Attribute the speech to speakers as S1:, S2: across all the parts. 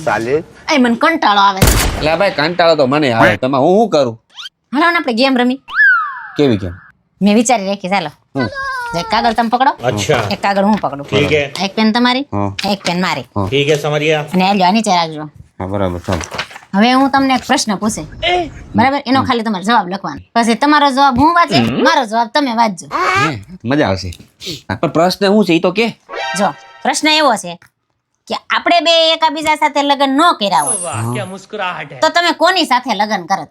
S1: સાલે
S2: એ મને કંટાળો આવે છે.
S3: એટલે ભાઈ કંટાળો તો મને આવે. તમે હું શું કરું?
S2: હાલો ને આપણે ગેમ રમી.
S3: કેવી કેમ?
S2: મેં વિચારી રાખી ચાલો
S3: હું?
S2: એક કાગળ તમે પકડો,
S4: अच्छा
S2: એક કાગળ હું પકડું.
S4: ठीक है
S2: એક પેન તમારી,
S3: હા.
S2: એક પેન મારી,
S4: ठीक है समझ गया
S2: અને આ લ્યો, આ નીચે રાખજો.
S3: હા બરાબર ચાલો.
S2: હવે હું તમને એક પ્રશ્ન પૂછે, બરાબર? એનો ખાલી તમારે જવાબ લખવાનો. પછી તમારો જવાબ હું વાંચે, મારો જવાબ તમે વાંચજો.
S3: હે, મજા આવશે. હા, પણ પ્રશ્ન શું છે એ તો કે.
S2: જો પ્રશ્ન એવો છે કે આપણે બે એકબીજા સાથે લગ્ન ન કર્યા હોય તો તમે કોની સાથે લગ્ન કરત?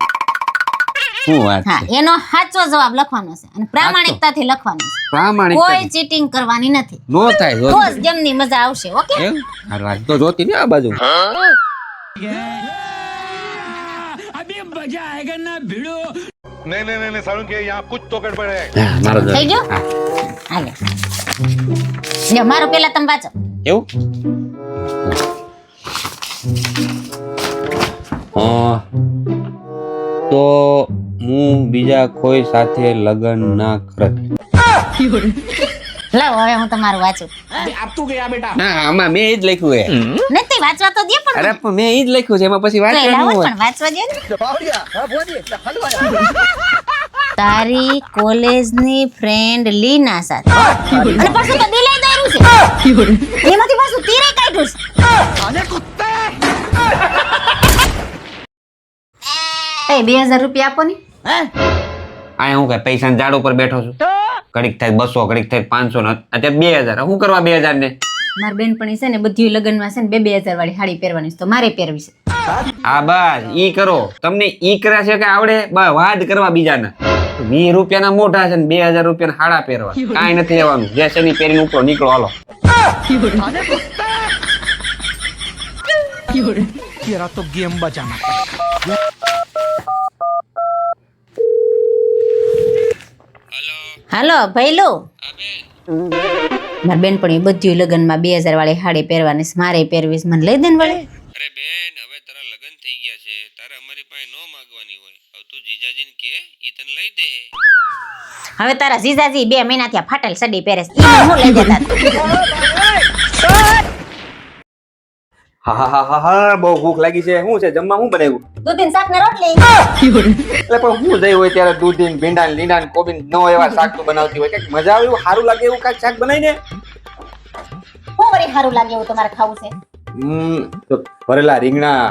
S3: શું વાત
S2: હા,
S3: છે?
S2: એનો સાચો જવાબ લખવાનો છે અને પ્રામાણિકતાથી લખવાનો છે.
S3: પ્રામાણિકતા
S2: કોઈ ચીટિંગ કરવાની નથી.
S3: નો થાય
S2: તો જ ગેમની મજા આવશે. ઓકે?
S3: એમ? હારું, હાલ તો જોતી ને આ બાજુ.
S1: नहीं नहीं नहीं सारुण के यहाँ कुछ तो गड़बड़ है
S3: હા, મારો જવાબ.
S2: થઈ ગયું?
S3: હા.
S2: હાલે. લ્યો, મારો પેલા તમે વાંચો.
S3: એવું? તો હું બીજા કોઈ સાથે લગ્ન ના કરત.
S2: લાવો હવે હું તમારું વાંચું.
S3: ના આમાં મેં એ જ લખ્યું છે.
S2: નથી વાંચવા તો દે પણ.
S3: અરે પણ મેં એ જ લખ્યું છે એમાં પછી
S2: તો એ લાવો
S3: વાંચવાનું હોય.
S2: પણ વાંચવા દે ને. તારી કોલેજની ફ્રેન્ડ લીના સાથે. અને પાછું તો દિલે દારૂ છે. એમાંથી પાછું તીરે કાઢ્યું છે. એ 2000 રૂપિયા આપો ને.
S3: આ હું કઈ પૈસા ઝાડ ઉપર બેઠો છું. ઘડીક થાય 200, ઘડીક થાય 500 ને અત્યારે 2000. શું કરવા 2000 ને?
S2: મારી બેનપણી છે ને બધી લગ્નમાં છે ને 2000 વાળી સાડી પહેરવાની છે તો મારે પહેરવી છે.
S3: હા બસ ઈ કરો. તમને ઈ કર્યા છે કે આવડે? બસ વાત કરવા બીજાના. 20 રૂપિયાના મોઢા છે ને 2000 રૂપિયાના હાડા પહેરવા. કાંઈ નથી લેવાનું. જે છે ની પહેરીને ઉપરો નીકળો હાલો.
S5: तेरा तो गेम बचाना पड़ेगा।
S2: હાલો ભઈલો. મારી બેનપણી બધી લગ્નમાં 2000 વાળી સાડી પહેરવાની છે મારે પહેરવી છે. મને લઈ દે ને વળી.
S3: અરે બેન હવે તારા લગન થઈ ગયા છે. તારે અમારી પાસે નો માંગવાની હોય. હવે તું જીજાજીને કે ઈ તને લઈ દે.
S2: હવે તારા જીજાજી 2 મહિનાથી આ ફાટેલ સડી પહેરે છે. ઈ મને હું લઈ દેતા હતા.
S3: હા હા હા હા બહુ ભૂખ લાગી છે. શું છે જમવા શું બનાવ્યું?
S2: દૂધીન શાક ને રોટલી.
S3: એટલે પણ હું જઈ હોય ત્યારે દૂધીન ભીંડા લીંડા ને કોબી નો એવા શાક તું બનાવતી હોય. કઈક મજા આવે એવું સારું લાગે એવું કાંઈક શાક બનાવીને.
S2: હું વળી સારું લાગે એવું તમારે ખાવું છે?
S3: તો ભરેલા રીંગણા,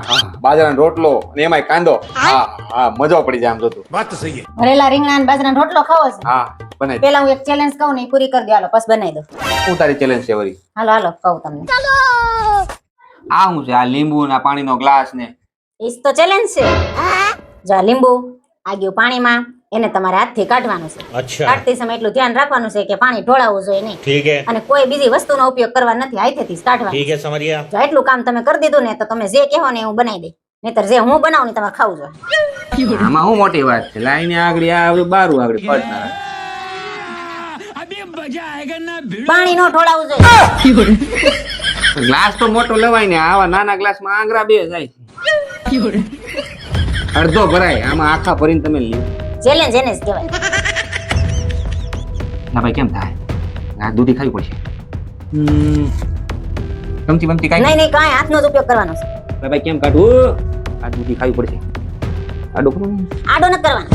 S3: બાજરાનો રોટલો અને એમાંય કાંદો. હા હા મજો પડી જાય આમ જોતું.
S1: बात तो सही है
S2: ભરેલા રીંગણા અને બાજરાનો રોટલો ખાવો છે?
S3: હા બનાવી દે.
S2: પેલા હું એક ચેલેન્જ કહું ને ઈ પૂરી કરી દો. હાલો બસ બનાવી દો.
S3: શું તારી ચેલેન્જ છે વળી?
S2: હાલો હાલો કહું તમને.
S3: આ શું છે? આ લીંબુ ના પાણીનો ગ્લાસ ને
S2: ઈજ તો ચેલેન્જ છે. જો આ લીંબુ આ ગયું પાણીમાં એને તમારે હાથથી કાઢવાનું છે.
S4: अच्छा
S2: કાઢતી સમય એટલું ધ્યાન રાખવાનું છે કે પાણી ઢોળાવવું જોઈએ નહીં
S4: ठीक है
S2: અને કોઈ બીજી વસ્તુનો ઉપયોગ કરવા નથી. હાથેથી જ કાઢવાનું.
S4: ठीक है समझ गया
S2: જો એટલું કામ તમે કરી દીધું ને તો તમે જે કહો ને હું બનાવી દઈ. નહીતર જે હું બનાવું ને તમારે ખાવું જોઈએ.
S3: આમાં શું મોટી વાત છે? લાઈને આગળ આ બારું આગળ પડનાર.
S2: પાણી નો ઢોળાવવું જોઈએ.
S3: ગ્લાસ તો મોટો લેવાય ને. આવા નાના ગ્લાસમાં આંગળા 2 જાય છે. અડધો ભરાય આમાં આખા ભરીને તમે લ્યો.
S2: ચેલેન્જ એને જ કહેવાય.
S3: ના ભાઈ કેમ થાય? આ દૂધી ખાવી પડશે. ચમચી બમચી કાંઈ
S2: નહીં નહીં કાંઈ હાથનો જ ઉપયોગ કરવાનો છે.
S3: ભાઈ કેમ કાઢવું? આ દૂધી ખાવી પડશે. આડો કરો.
S2: આડો નથી કરવાનો.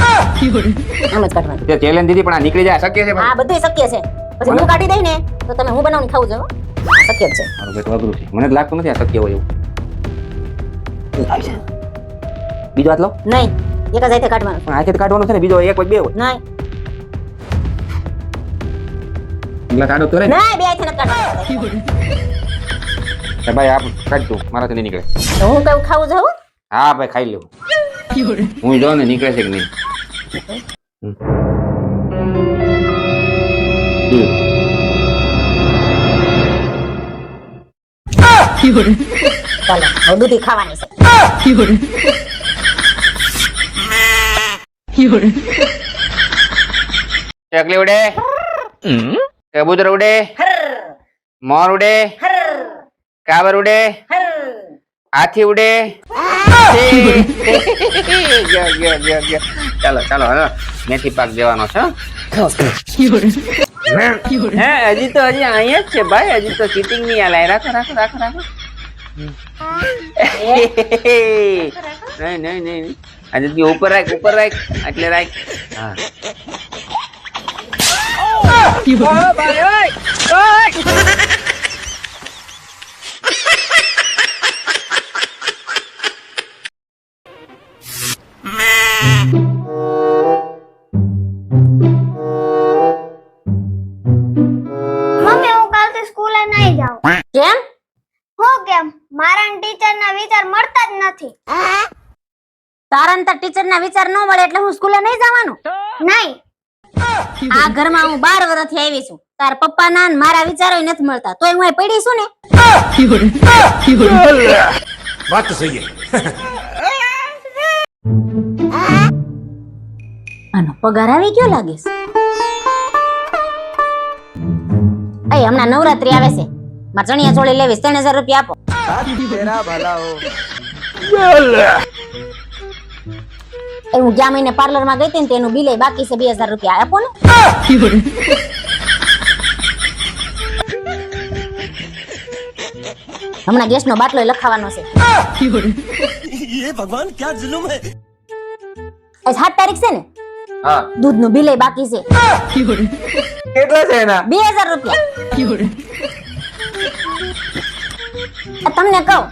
S2: આમ જ કાઢવાનું.
S3: તે ચેલેન્જ દીધી પણ આ નીકળી જાય શક્ય છે?
S2: આ બધું શક્ય છે. પછી હું કાઢી દઈ ને તો તમે હું બનાવીને ખાવું જોઈએ. આ શક્ય જ છે.
S3: મારું બેટું અઘરું છે. મને જ લાગતું નથી આ શક્ય હોય એવું. બીજો હાથ લો.
S2: નહીં એક જ હાથે કાઢવાનું.
S3: પણ હાથે કાઢવાનો છે ને. બીજો એક હોય 2 હોય.
S2: નહીં
S3: ગ્લાસ આડો તો રે.
S2: નહીં બે હાથે નથી કાઢવાનું.
S3: ભાઈ આપ કાઢ તું. મારાથી નહીં નીકળે.
S2: તો હું કયું ખાવું જાઉં?
S3: હા ભાઈ ખાઈ લેવું. હું જો ને નીકળે છે કે નહીં.
S2: ચાલો હવે દૂધી ખાવાની છે.
S3: ચકલી ઉડે, કબૂતર ઉડે, મોર ઉડે, કાબર ઉડે, હાથી ઉડે. ગયો. ચાલો ચાલો હવે મેથી પાક દેવાનો છે. હે હજી તો અહીંયા જ છે ભાઈ, હજી તો ચીટિંગ નહીં આલાય. રાખો રાખો રાખો રાખો. નહીં નહીં નહીં, આજે તું ઉપર રાખ, ઉપર રાખ, એટલે રાખ. હા
S4: મમ્મી હું કાલથી સ્કૂલે નહીં જાઉં.
S2: કેમ?
S4: હું કેમ? મારા ટીચરના વિચાર મળતા જ નથી.
S2: તારા ને તાર ટીચર ના વિચાર ન મળે એટલે હું સ્કૂલે નહીં જવાનું?
S4: નહીં.
S2: આ ઘરમાં હું 12 વર્ષથી આવી છું. તાર પપ્પા ના ને મારા વિચારો નથી મળતા, તોય હું અહીં પડી છું ને.
S1: बात तो सही है.
S2: આનો પગાર આવી ગયો લાગે છે. એ હમણાં નવરાત્રી આવે છે, મારે ચણિયા ચોળી લેવી છે, 3000 રૂપિયા આપો. એ હું ગયા મહિને પાર્લર માં ગઈ હતી ને તેનું બિલ બાકી છે 2000 રૂપિયા આપો ને. હમણાં ગેસ નો બાટલો લખાવાનો છે.
S6: ये भगवान क्या जुल्म है.
S2: આજ 7 તારીખ છે ને,
S3: હા,
S2: દૂધ નું બિલ બાકી છે.
S3: કેટલા છે એના?
S2: 2000 રૂપિયા. તમને કહું,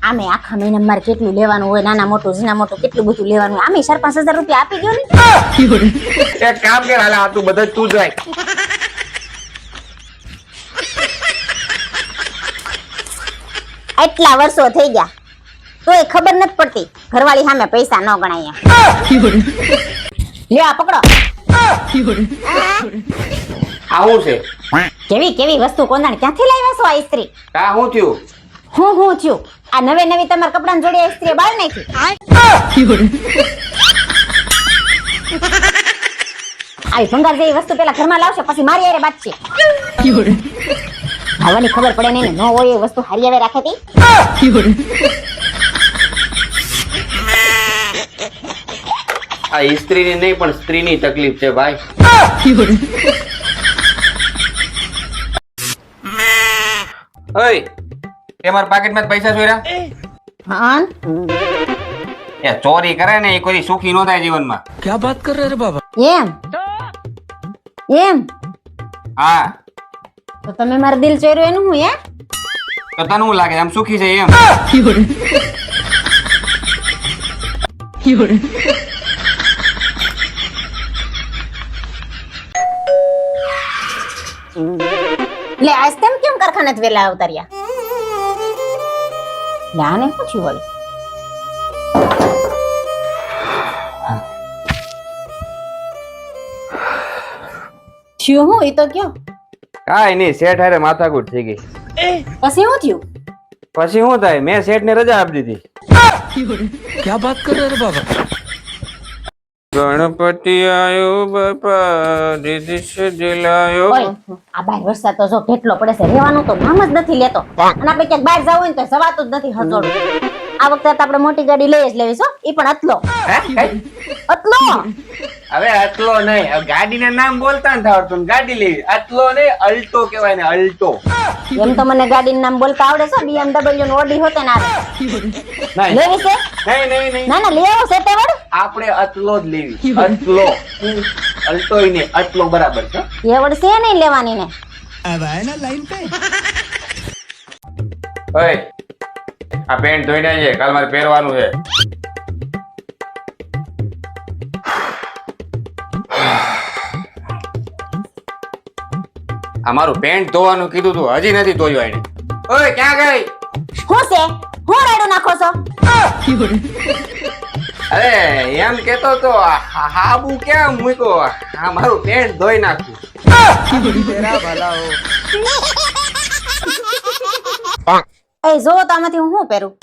S2: આમે આખા મહિના મારે કેટલું લેવાનું હોય, નાના મોટું ઝીણા મોટું કેટલું બધું લેવાનું હોય, આમે 4-5 હજાર રૂપિયા આપી દો ને.
S3: એક કામ કર, હાલે આ તું બધા તું જ રાખ.
S2: એટલા વર્ષો થઈ ગયા તોય ખબર નથી પડતી ઘરવાળી સામે પૈસા ન ગણાય. લ્યો આ પકડો.
S3: આવું છે?
S2: કેવી કેવી વસ્તુ કોંદાણ ક્યાંથી લાવ્યા છો આ ઇસ્ત્રી?
S3: કા શું થયું?
S2: હું થયું? આ નવી નવી તમારા કપડાની જોડી ઇસ્ત્રી બાળ નાખી. આવી ભંગાર જેવી વસ્તુ પેલા ઘરમાં લાવશે, પછી મારી હારે બાંધશે. આવવાની ખબર પડે નહીં ને, ન હોય એ વસ્તુ હારી આવે રાખે તી.
S3: આ ઇસ્ત્રીની નહીં પણ સ્ત્રીની તકલીફ છે ભાઈ. ઓય, તે મારા પાકેટમાં પૈસા ચોર્યા?
S2: હા,
S3: એ ચોરી કરે ને એ કોઈ સુખી ન થાય જીવનમાં.
S5: क्या बात कर रहे रे बाबा.
S2: એમ
S3: હા,
S2: તો તમે મારું દિલ ચોર્યું એનું હું?
S3: તો તને શું લાગે આમ સુખી છે એમ?
S2: લે આજ તેમ કેમ કારખાને વેલા અવતાર્યા? લે આને શું થયું વળી? થયું હું એ તો કયો.
S3: કાઈ નહીં, શેઠ હારે માથાકૂટ થઈ ગઈ.
S2: પછી શું થયું?
S3: પછી શું થાય, મેં શેઠ ને રજા આપી દીધી.
S5: क्या बात कर रहे रे बाबा.
S3: ગણપતિ આયો બાપા દીદી સે દિલાયો.
S2: ઓય, આ બાર વરસાદ તો જો કેટલો પડે છે, રહેવાનું તો નામ જ નથી લેતો. અને આપણે ક્યાંક બહાર જવું હોય ને તો જવાતું જ નથી હરજોડું. આ વખતે તો આપણે મોટી ગાડી લઈ જ લેવી છો, ઈ પણ અતલો. અતલો
S3: હવે અતલો નહીં, હવે ગાડીના નામ બોલતા ને આવડતું, ગાડી લેવી. અતલો નહીં, અલ્ટો કહેવાય ને, અલ્ટો.
S2: એમ તો મને ગાડીનું નામ બોલતા આવડે છે, BMW ને Audi હોતે ને આવે.
S3: નહીં
S2: લેવી છે?
S3: નહીં નહીં નહીં,
S2: ના ના લેવો છે તે વળ.
S3: આપણે અતલો જ લેવી. અતલો, અલ્ટો નહીં, અતલો બરાબર છે.
S2: એવડ છે નહીં લેવાની ને.
S6: अब आए ना लाइन पे.
S3: ઓય, આ પેન્ટ ધોઈ નાખજે, કાલ મારે પહેરવાનું છે. આ મારું પેન્ટ ધોવાનું કીધું તું, હજી નથી ધોયું આને. ઓય ક્યાં ગઈ?
S2: હું છે? હું રેડું નાખો છો?
S3: અરે એમ કેતો તો હાબુ ક્યાં મૂક્યો? આ મારું પેન્ટ ધોઈ નાખ્યું.
S2: એ જો તો આમાંથી હું શું પહેરું?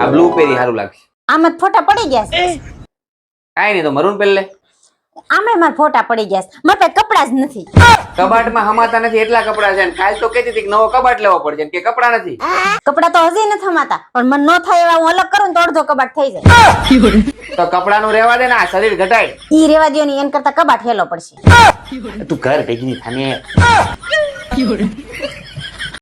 S3: આ બ્લુ પહેરી સારું લાગશે.
S2: આમાં ફોટા પડી ગયા છે.
S3: કાઈ નહીં તો મરૂન પહેરી લે.
S2: આમે મારા ફોટા પડી ગયા છે મારે પાસે કપડા જ નથી
S3: કબાટમાં હમાતા નથી એટલા કપડા છે ને કાલ તો કહેતી હતી કે નવો કબાટ લેવો પડશે કે કપડા નથી
S2: કપડા તો હજી નથી થમાતા પણ મન ન થાય એવા હું અલગ કરું ને તો અડધો કબાટ થઈ જાય
S3: તો કપડાનું રહેવા દે ને આ શરીર ઘટાય
S2: ઈ રેવા દ્યો ને એન કરતા કબાટ હેલો પડશે
S3: તું ઘર ભેગી ની થાને